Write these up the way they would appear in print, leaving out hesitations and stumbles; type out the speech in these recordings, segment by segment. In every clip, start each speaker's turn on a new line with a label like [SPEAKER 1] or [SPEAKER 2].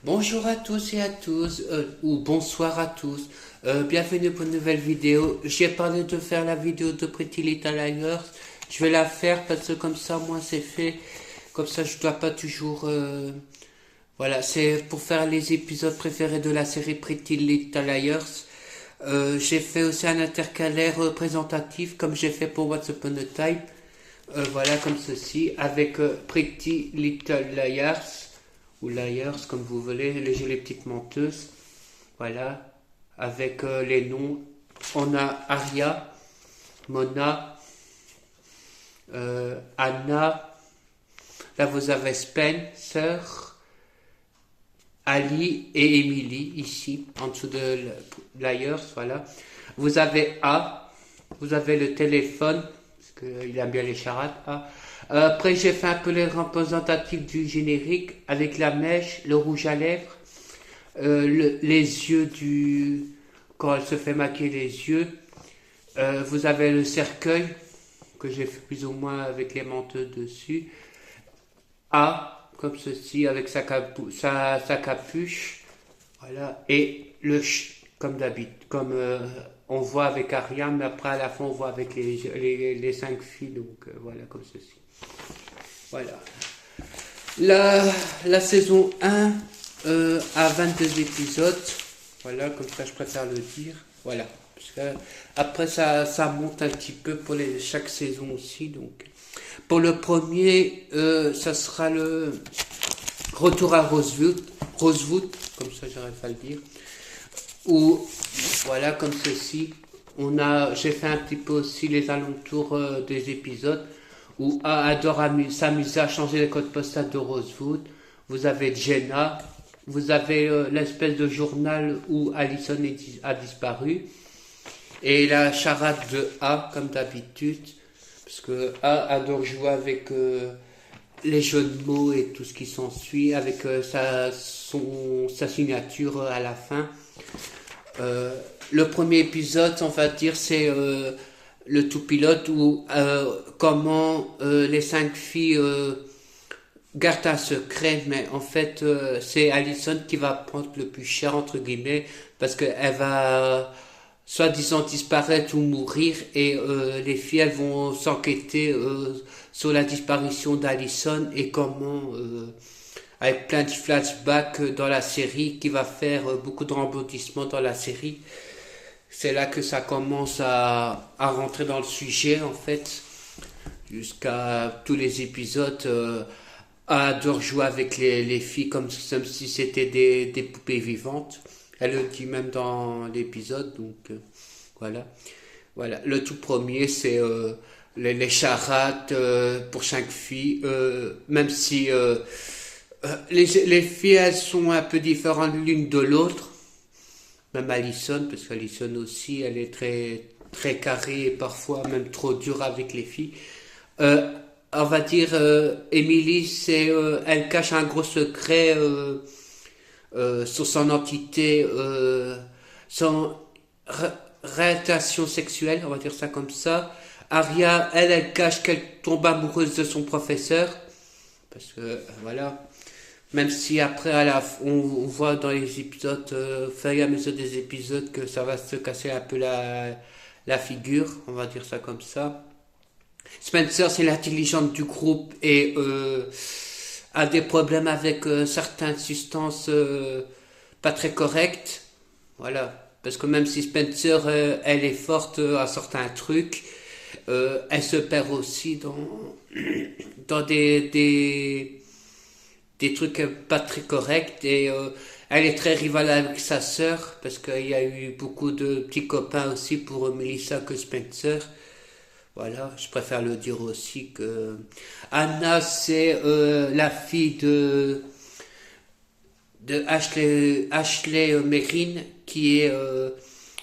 [SPEAKER 1] Bonjour à tous et à tous, ou bonsoir à tous. Bienvenue pour une nouvelle vidéo. J'ai parlé de faire la vidéo de Pretty Little Liars. Je vais la faire parce que comme ça, moi, c'est fait. Comme ça, je dois pas toujours... Voilà, c'est pour faire les épisodes préférés de la série Pretty Little Liars. J'ai fait aussi un intercalaire représentatif, comme j'ai fait pour Once Upon a Time. Voilà, comme ceci, avec Pretty Little Liars. Ou Liars, comme vous voulez, les petites menteuses. Voilà, avec les noms. On a Aria, Mona, Anna. Là, vous avez Spencer, Ali et Emily, ici, en dessous de Liars, voilà. Vous avez A, vous avez le téléphone, parce qu'il aime bien les charades, A. Après, j'ai fait un peu les représentatifs du générique avec la mèche, le rouge à lèvres, les yeux du... quand elle se fait maquiller les yeux. Vous avez le cercueil, que j'ai fait plus ou moins avec les menteux dessus. A, comme ceci, avec sa capuche. Voilà. Et le ch, comme d'habitude, comme on voit avec Ariane, mais après à la fin on voit avec les 5 filles, donc voilà, comme ceci. Voilà. La saison 1 a 22 épisodes. Voilà, comme ça je préfère le dire. Voilà. Parce que après ça monte un petit peu pour chaque saison aussi. Donc. Pour le premier, ça sera le retour à Rosewood, comme ça j'arrive à le dire. Ou voilà, comme ceci. J'ai fait un petit peu aussi les alentours des épisodes où A adore s'amuser à changer les codes postales de Rosewood. Vous avez Jenna, vous avez l'espèce de journal où Allison a disparu, et la charade de A, comme d'habitude, parce que A adore jouer avec les jeux de mots et tout ce qui s'ensuit, avec sa signature à la fin. Le premier épisode, on va dire, c'est le tout pilote où comment les 5 filles gardent un secret, mais en fait c'est Allison qui va prendre le plus cher entre guillemets, parce qu'elle va soi-disant disparaître ou mourir, et les filles elles vont s'enquêter sur la disparition d'Allison et comment avec plein de flashbacks dans la série qui va faire beaucoup de rebondissements dans la série. C'est là que ça commence à rentrer dans le sujet en fait, jusqu'à tous les épisodes. Adore jouer avec les filles comme si c'était des poupées vivantes. Elle le dit même dans l'épisode, donc voilà. Voilà. Le tout premier, c'est les charades pour 5 filles, même si les filles, elles sont un peu différentes l'une de l'autre. Même Allison, parce qu'Allison aussi, elle est très, très carrée et parfois même trop dure avec les filles. On va dire, Emily, elle cache un gros secret sur son entité, son réorientation sexuelle, on va dire ça comme ça. Aria, elle cache qu'elle tombe amoureuse de son professeur, parce que voilà. Même si après, on voit dans les épisodes, au fur et à mesure des épisodes, que ça va se casser un peu la figure, on va dire ça comme ça. Spencer, c'est l'intelligente du groupe et a des problèmes avec certaines substances pas très correctes. Voilà. Parce que même si Spencer, elle est forte à certains trucs, elle se perd aussi dans des trucs pas très corrects, et elle est très rivale avec sa sœur, parce qu'il y a eu beaucoup de petits copains aussi pour Melissa que Spencer. Voilà, je préfère le dire aussi que Anna, c'est la fille de Ashley Merrin, qui est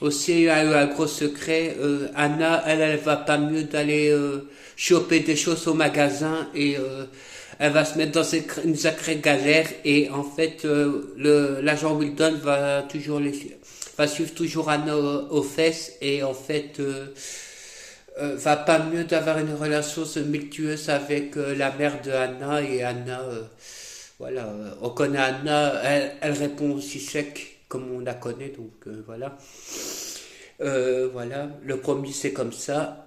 [SPEAKER 1] aussi a eu un gros secret. Anna, elle va pas mieux d'aller choper des choses au magasin, et elle va se mettre dans une sacrée galère, et en fait l'agent Wilton va suivre toujours Anna aux fesses, et en fait va pas mieux d'avoir une relation tumultueuse avec la mère de Anna, et Anna Voilà, on connaît Anna, elle répond aussi sec comme on la connaît, donc voilà. Voilà, le premier c'est comme ça.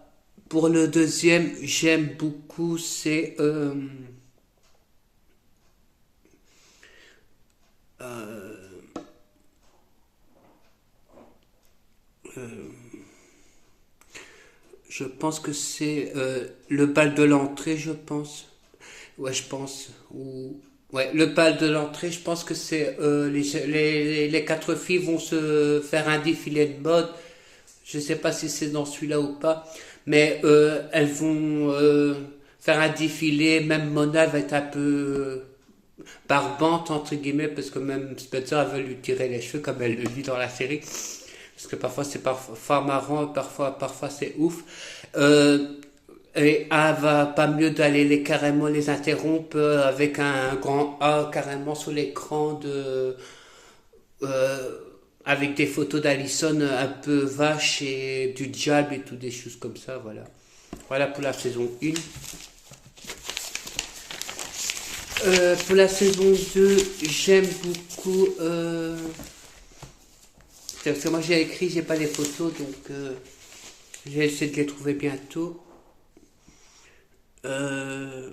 [SPEAKER 1] Pour le deuxième, j'aime beaucoup, c'est je pense que c'est le bal de l'entrée, je pense. Ouais, je pense. Ou ouais, le bal de l'entrée, je pense que c'est les quatre filles vont se faire un défilé de mode. Je sais pas si c'est dans celui-là ou pas, mais elles vont faire un défilé. Même Mona va être un peu barbante entre guillemets parce que même Spencer elle veut lui tirer les cheveux comme elle le dit dans la série. Parce que parfois c'est parfois marrant, parfois c'est ouf. Euh, et A va pas mieux d'aller carrément les interrompre avec un grand A carrément sur l'écran euh, avec des photos d'Alison un peu vache et du diable et tout des choses comme ça, voilà. Voilà pour la saison 1. Pour la saison 2, j'aime beaucoup. Parce que moi j'ai écrit, j'ai pas les photos, donc j'ai essayé de les trouver bientôt. Euh,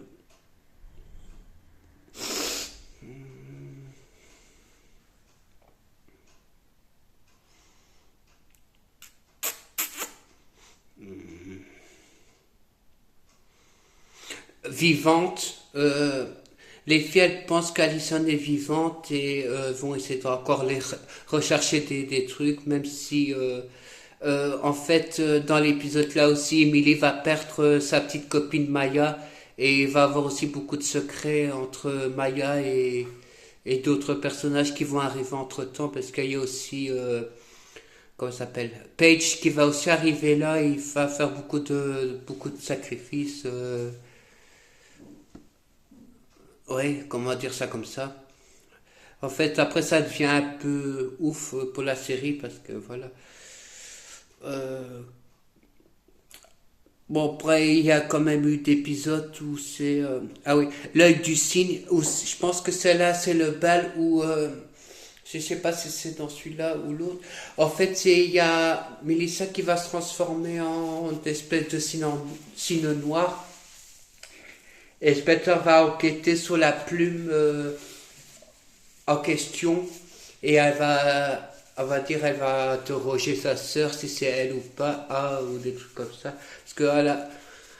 [SPEAKER 1] Vivante. Les filles, elles pensent qu'Alison est vivante et vont essayer de encore rechercher des trucs, même si en fait dans l'épisode là aussi, Emily va perdre sa petite copine Maya et il va avoir aussi beaucoup de secrets entre Maya et d'autres personnages qui vont arriver entre temps parce qu'il y a aussi comment ça s'appelle Paige qui va aussi arriver là et il va faire beaucoup de sacrifices. Ouais, comment dire ça comme ça. En fait, après ça devient un peu ouf pour la série parce que voilà. Euh, bon, après, il y a quand même eu d'épisodes où c'est. Ah oui, l'œil du cygne, où je pense que celle-là, c'est le bal où. Je sais pas si c'est dans celui-là ou l'autre. En fait, il y a Melissa qui va se transformer en espèce de cygne noir. Et Spencer va enquêter sur la plume en question et elle va dire, elle va interroger sa sœur si c'est elle ou pas, ou des trucs comme ça. Parce que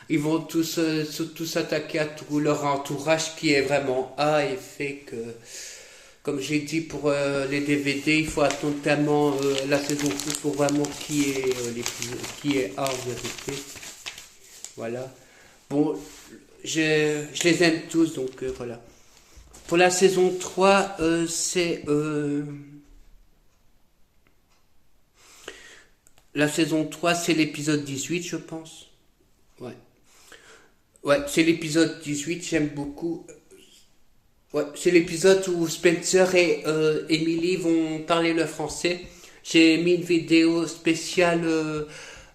[SPEAKER 1] ils vont tous attaquer à tout leur entourage qui est vraiment A et fait que, comme j'ai dit pour les DVD, il faut attendre tellement la saison 2 pour vraiment qui est A en vérité. Voilà. Bon, je les aime tous, donc voilà. Pour la saison 3 c'est la saison 3 c'est l'épisode 18 je pense. Ouais. Ouais, c'est l'épisode 18 j'aime beaucoup. Ouais, c'est l'épisode où Spencer et Emily vont parler le français. J'ai mis une vidéo spéciale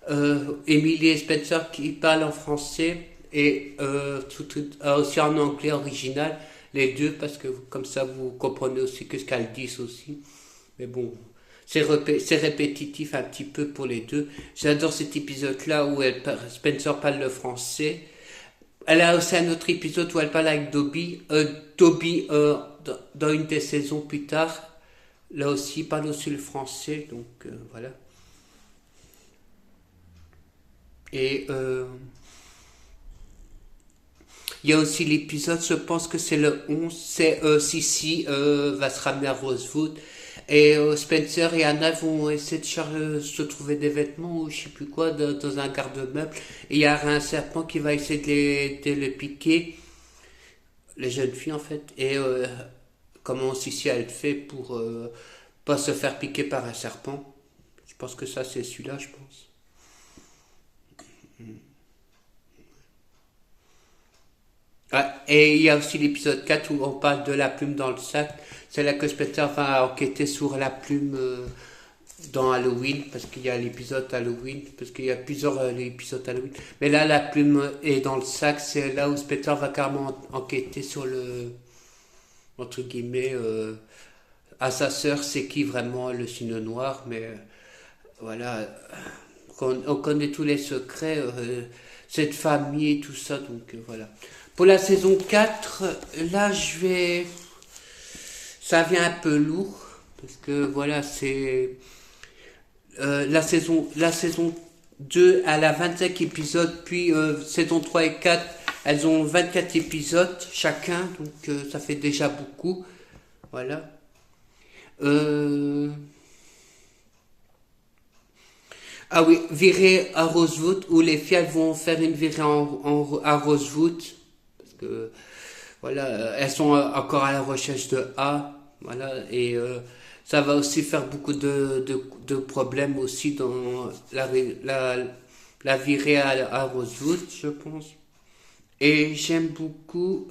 [SPEAKER 1] Emily et Spencer qui parlent en français et aussi en anglais original, les deux, parce que comme ça vous comprenez aussi que ce qu'elles disent aussi. Mais bon, c'est répétitif un petit peu pour les deux. J'adore cet épisode-là où Spencer parle le français. Elle a aussi un autre épisode où elle parle avec Dobby. Dobby, dans une des saisons plus tard, là aussi, parle aussi le français. Donc voilà. Et il y a aussi l'épisode, je pense que c'est le 11, c'est Sissi va se ramener à Rosewood. Et Spencer et Anna vont essayer de se trouver des vêtements ou je sais plus quoi dans un garde-meuble. Et il y a un serpent qui va essayer de les piquer, les jeunes filles en fait. Et comment Sissi elle fait pour pas se faire piquer par un serpent. Je pense que ça c'est celui-là, je pense. Ah, et il y a aussi l'épisode 4 où on parle de la plume dans le sac. C'est là que Spencer va enquêter sur la plume dans Halloween, parce qu'il y a l'épisode Halloween, parce qu'il y a plusieurs épisodes Halloween. Mais là, la plume est dans le sac, c'est là où Spencer va carrément enquêter entre guillemets, à sa sœur c'est qui vraiment le signe noir, mais voilà, on connaît tous les secrets, cette famille et tout ça, donc voilà. Pour la saison 4 là ça vient un peu lourd, parce que voilà, c'est la saison 2 elle a 25 épisodes, puis saison 3 et 4 elles ont 24 épisodes chacun, donc ça fait déjà beaucoup. Voilà. Euh, Ah oui, virée à Rosewood, où les filles elles vont faire une virée à Rosewood, parce que voilà, elles sont encore à la recherche de A, voilà, et ça va aussi faire beaucoup de problèmes aussi dans la virée à Rosewood, je pense. Et j'aime beaucoup.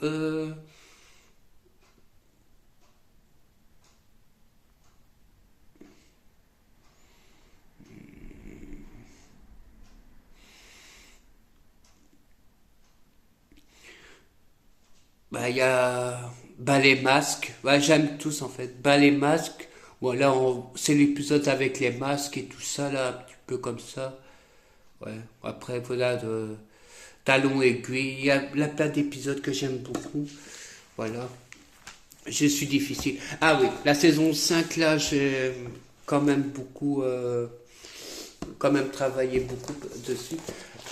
[SPEAKER 1] Bah, il y a les masques. Bah, j'aime tous en fait. Les masques. Voilà, c'est l'épisode avec les masques et tout ça, là, un petit peu comme ça. Ouais. Après, voilà, talons aiguilles. Il y a plein d'épisodes que j'aime beaucoup. Voilà. Je suis difficile. Ah oui, la saison 5 là, j'ai quand même beaucoup. Quand même travaillé beaucoup dessus.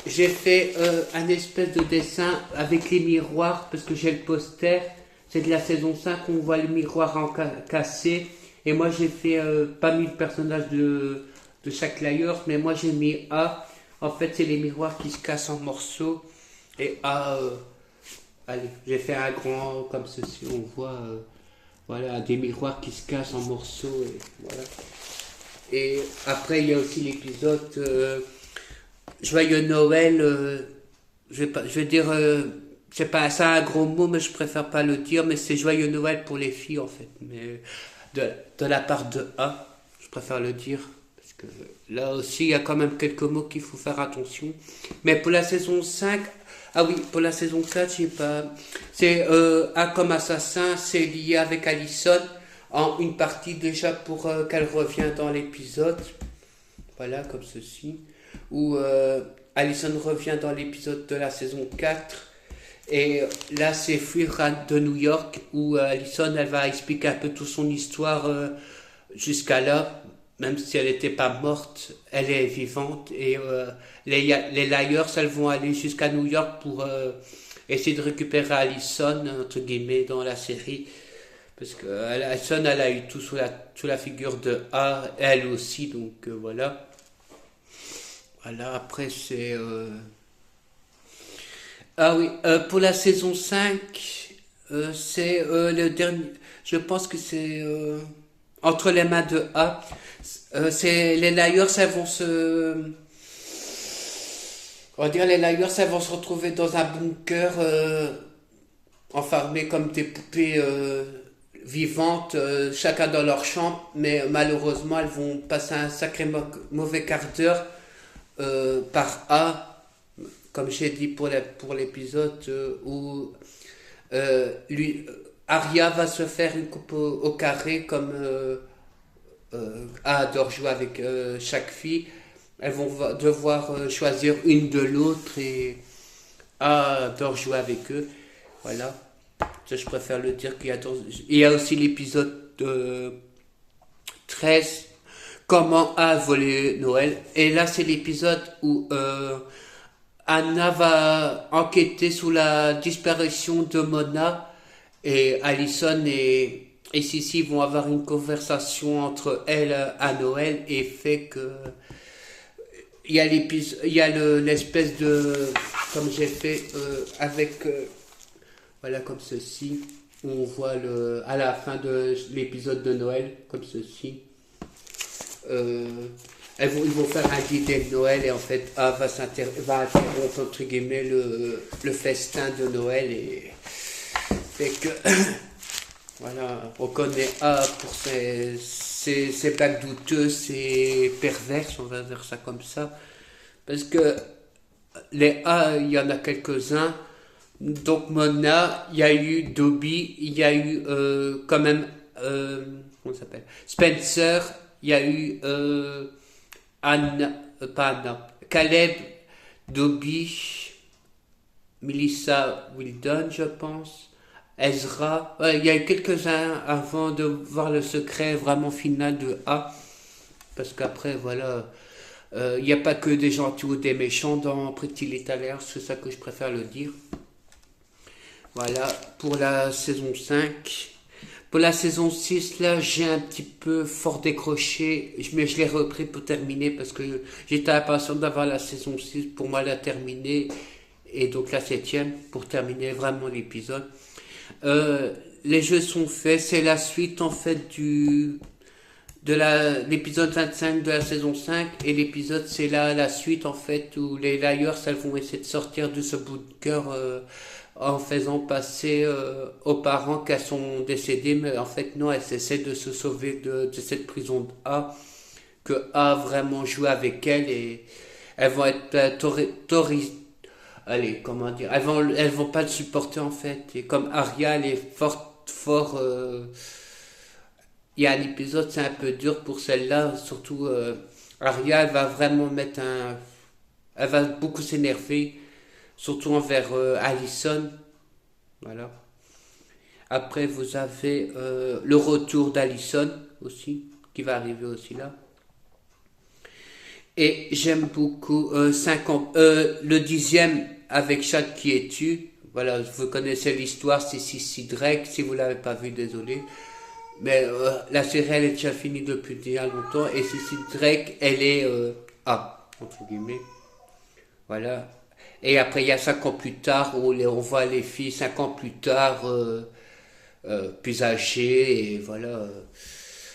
[SPEAKER 1] J'ai fait un espèce de dessin avec les miroirs parce que j'ai le poster. C'est de la saison 5, on voit le miroir cassé. Et moi j'ai fait, pas mis le personnage de chaque layer, mais moi j'ai mis A. En fait, c'est les miroirs qui se cassent en morceaux. Et A, allez, j'ai fait un grand comme ceci. On voit voilà, des miroirs qui se cassent en morceaux. Et voilà. Et après, il y a aussi l'épisode Joyeux Noël. Je vais dire, c'est pas ça un gros mot, mais je préfère pas le dire, mais c'est Joyeux Noël pour les filles en fait. Mais de la part de A, je préfère le dire. Parce que là aussi, il y a quand même quelques mots qu'il faut faire attention. Mais pour la saison 5, ah oui, pour la saison 4, j'ai pas. C'est A comme assassin, c'est lié avec Allison en une partie déjà pour qu'elle revienne dans l'épisode. Voilà, comme ceci. Où Allison revient dans l'épisode de la saison 4. Et là, c'est Fuir de New York où Allison, elle va expliquer un peu toute son histoire jusqu'à là. Même si elle n'était pas morte, elle est vivante. Et les Liars, elles vont aller jusqu'à New York pour essayer de récupérer Allison, entre guillemets, dans la série. Parce que Allison, elle a eu tout sous la figure de A, elle aussi, donc voilà. Voilà, après c'est... Ah oui, pour la saison 5 c'est le dernier... Je pense que c'est entre les mains de A. C'est les Liars, elles vont se... On va dire les Liars, elles vont se retrouver dans un bunker enfermés comme des poupées vivantes, chacun dans leur chambre, mais malheureusement elles vont passer un sacré mauvais quart d'heure par A, comme j'ai dit pour l'épisode où Arya va se faire une coupe au carré comme A adore jouer avec chaque fille. Elles vont devoir choisir une de l'autre et A adore jouer avec eux. Voilà. Ça, je préfère le dire il y a aussi l'épisode 13, comment a volé Noël. Et là, c'est l'épisode où Anna va enquêter sur la disparition de Mona et Allison et Sissi vont avoir une conversation entre elles à Noël et fait que il y a l'espèce de comme j'ai fait avec voilà comme ceci où on voit à la fin de l'épisode de Noël comme ceci euh, ils vont faire un dîner de Noël et en fait A va interrompre entre guillemets le festin de Noël et fait que voilà, on connaît A pour ses blagues douteuses, ses perverses, on va dire ça comme ça. Parce que les A, il y en a quelques-uns, Donc Mona, il y a eu Dobby, il y a eu quand même, comment ça s'appelle, Spencer, il y a eu Anna, pas Anna, Caleb, Dobby, Melissa Wildon, je pense, Ezra. Ouais, il y a eu quelques-uns avant de voir le secret vraiment final de A. Parce qu'après, voilà, il n'y a pas que des gentils ou des méchants dans Pretty Little Liars, c'est ça que je préfère le dire. Voilà, pour la saison 5. Pour la saison 6, là, j'ai un petit peu fort décroché, mais je l'ai repris pour terminer parce que j'étais impatient d'avoir la saison 6 pour moi la terminer, et donc la septième pour terminer vraiment l'épisode. Les jeux sont faits, c'est la suite en fait l'épisode 25 de la saison 5, et l'épisode c'est la suite en fait où les Liars elles vont essayer de sortir de ce bunker en faisant passer aux parents qu'elles sont décédées, mais en fait non, elles essaient de se sauver de cette prison de A, que A a vraiment joué avec elles, et elles vont être allez, comment dire, elles vont pas le supporter en fait, et comme Arya elle est fort il y a un épisode, c'est un peu dur pour celle-là, surtout Arya, elle va vraiment elle va beaucoup s'énerver, surtout envers Allison. Voilà. Après, vous avez le retour d'Allison aussi, qui va arriver aussi là. Et j'aime beaucoup le 10e avec Chad qui est tu. Voilà, vous connaissez l'histoire, c'est Sissy Drake. Si vous l'avez pas vu, désolé. Mais la série, elle est déjà finie depuis déjà longtemps. Et Sissy Drake, elle est A, entre guillemets. Voilà. Et après, il y a 5 ans plus tard, où on voit les filles 5 ans plus tard, plus âgées. Et voilà.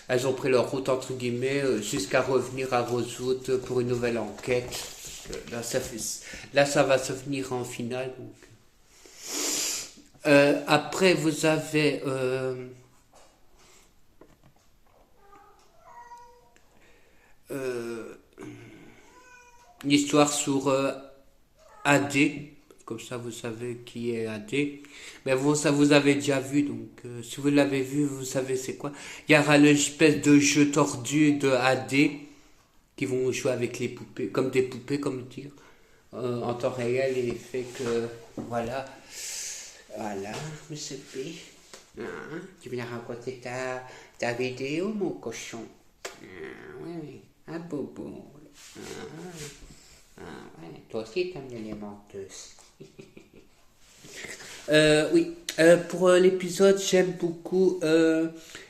[SPEAKER 1] Elles ont pris leur route, entre guillemets, jusqu'à revenir à Rosewood pour une nouvelle enquête. Là, ça va se finir en finale. Donc. Après, vous avez... une histoire sur AD, comme ça vous savez qui est AD. Mais bon, ça vous avez déjà vu, donc si vous l'avez vu, vous savez c'est quoi. Il y aura l'espèce de jeu tordu de AD qui vont jouer avec les poupées, comme des poupées, comme dire, en temps réel, et fait que voilà, voilà, Monsieur P. Hein, tu viens raconter ta vidéo, mon cochon. Oui, oui, un bobo. Ouais, toi aussi t'aimes les menteuses. Oui, pour l'épisode, j'aime beaucoup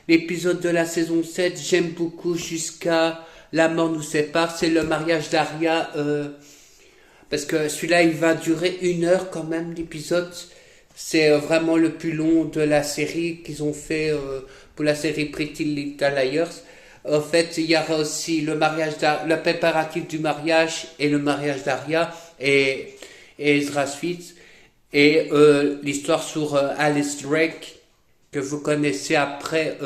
[SPEAKER 1] l'épisode de la saison 7, j'aime beaucoup jusqu'à la mort nous sépare, c'est le mariage d'Aria, parce que celui-là il va durer 1 heure quand même, l'épisode. C'est vraiment le plus long de la série qu'ils ont fait pour la série Pretty Little Liars. En fait, il y aura aussi le préparatif du mariage et le mariage d'Aria et Ezra Sweet, et l'histoire sur Alice Drake que vous connaissez après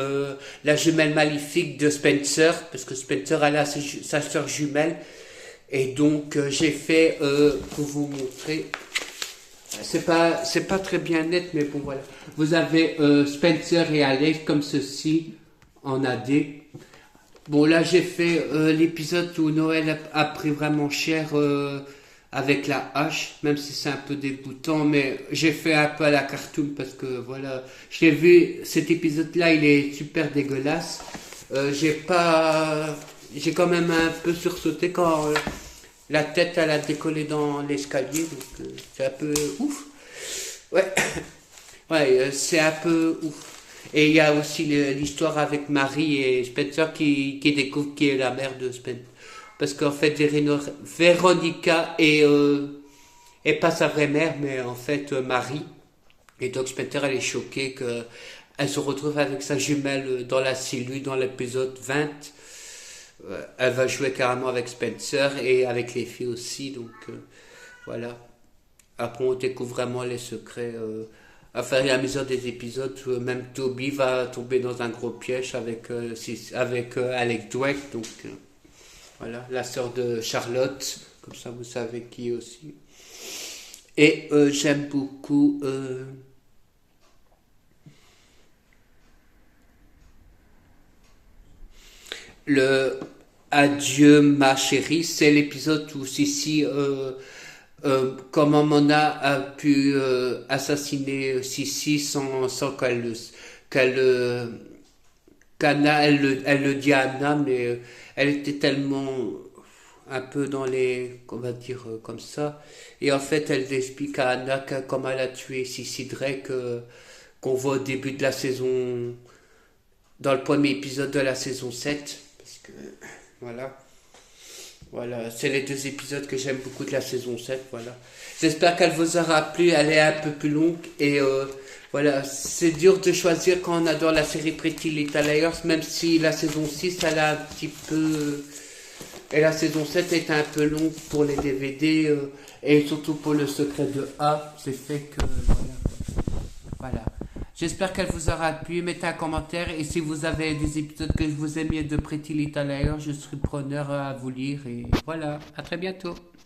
[SPEAKER 1] la jumelle maléfique de Spencer, parce que Spencer elle a sa soeur jumelle, et donc j'ai fait pour vous montrer. C'est pas très bien net, mais bon voilà. Vous avez Spencer et Alex comme ceci en AD. Bon, là j'ai fait l'épisode où Noël a pris vraiment cher avec la hache, même si c'est un peu dégoûtant, mais j'ai fait un peu à la cartoon parce que voilà, je l'ai vu, cet épisode-là il est super dégueulasse. J'ai quand même un peu sursauté quand la tête elle a décollé dans l'escalier, donc c'est un peu ouf. Ouais, ouais, c'est un peu ouf. Et il y a aussi l'histoire avec Marie et Spencer qui découvre qui est la mère de Spencer. Parce qu'en fait, Véronica est pas sa vraie mère, mais en fait Marie. Et donc Spencer, elle est choquée qu'elle se retrouve avec sa jumelle dans la cellule dans l'épisode 20. Elle va jouer carrément avec Spencer et avec les filles aussi. Donc voilà. Après, on découvre vraiment les secrets. À faire la mesure des épisodes, même Toby va tomber dans un gros piège avec Alex Drake, donc voilà, la sœur de Charlotte, comme ça vous savez qui aussi. Et j'aime beaucoup le Adieu ma chérie. C'est l'épisode où Sissi, comment Mona a pu assassiner Sissi sans qu'elle, qu'Anna, elle le dit à Anna, mais elle était tellement un peu dans les, on va dire comme ça. Et en fait, elle explique à Anna comment elle a tué Sissi Drake, qu'on voit au début de la saison, dans le premier épisode de la saison 7. Parce que, voilà. Voilà, c'est les deux épisodes que j'aime beaucoup de la saison 7. Voilà. J'espère qu'elle vous aura plu. Elle est un peu plus longue. Et voilà, c'est dur de choisir quand on adore la série Pretty Little Liars, même si la saison 6, elle a un petit peu. Et la saison 7 est un peu longue pour les DVD. Et surtout pour le secret de A. C'est fait que. Voilà. J'espère qu'elle vous aura plu. Mettez un commentaire. Et si vous avez des épisodes que je vous ai mis de Pretty Little Liars, je serai preneur à vous lire. Et voilà. À très bientôt.